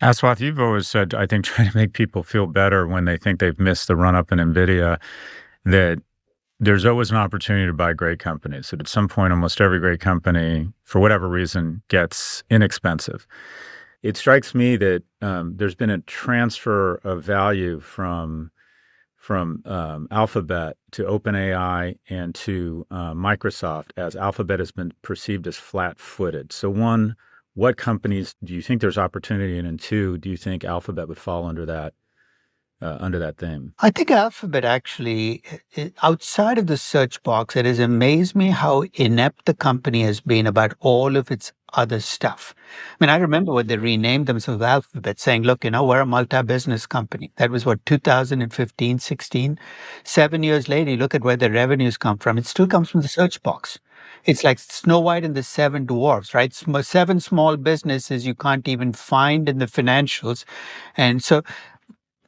Aswath, you've always said, I think, try to make people feel better when they think they've missed the run up in NVIDIA, that there's always an opportunity to buy great companies. That at some point, almost every great company, for whatever reason, gets inexpensive. It strikes me that there's been a transfer of value from Alphabet to OpenAI and to Microsoft, as Alphabet has been perceived as flat-footed. So one, what companies do you think there's opportunity in? And two, do you think Alphabet would fall under that theme? I think Alphabet actually, outside of the search box, it has amazed me how inept the company has been about all of its other stuff. I mean, I remember when they renamed themselves Alphabet, saying, look, we're a multi-business company. That was what, 2015, 16? 7 years later, you look at where the revenues come from. It still comes from the search box. It's like Snow White and the Seven Dwarfs, right? Seven small businesses you can't even find in the financials. And so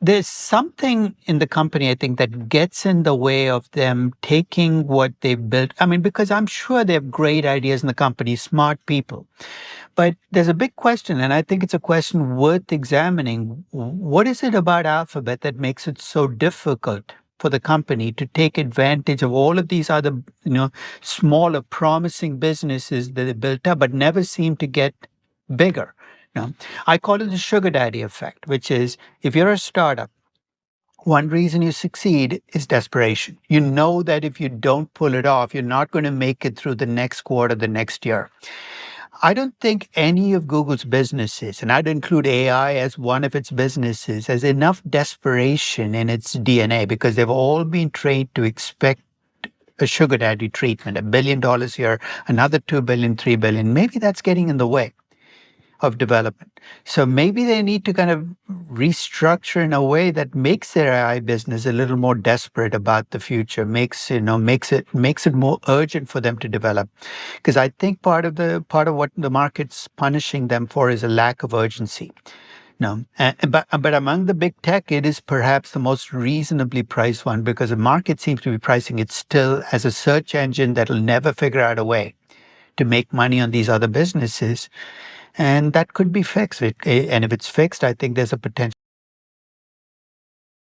there's something in the company, I think, that gets in the way of them taking what they've built. I mean, because I'm sure they have great ideas in the company, smart people. But there's a big question, and I think it's a question worth examining. What is it about Alphabet that makes it so difficult for the company to take advantage of all of these other, smaller, promising businesses that they built up, but never seem to get bigger? I call it the sugar daddy effect, which is if you're a startup, one reason you succeed is desperation. You know that if you don't pull it off, you're not going to make it through the next quarter, the next year. I don't think any of Google's businesses, and I'd include AI as one of its businesses, has enough desperation in its DNA because they've all been trained to expect a sugar daddy treatment, $1 billion here, another 2 billion, 3 billion. Maybe that's getting in the way of development. So maybe they need to kind of restructure in a way that makes their AI business a little more desperate about the future, makes it more urgent for them to develop. Because I think part of what the market's punishing them for is a lack of urgency. But among the big tech, it is perhaps the most reasonably priced one because the market seems to be pricing it still as a search engine that'll never figure out a way to make money on these other businesses. And that could be fixed. And if it's fixed, I think there's a potential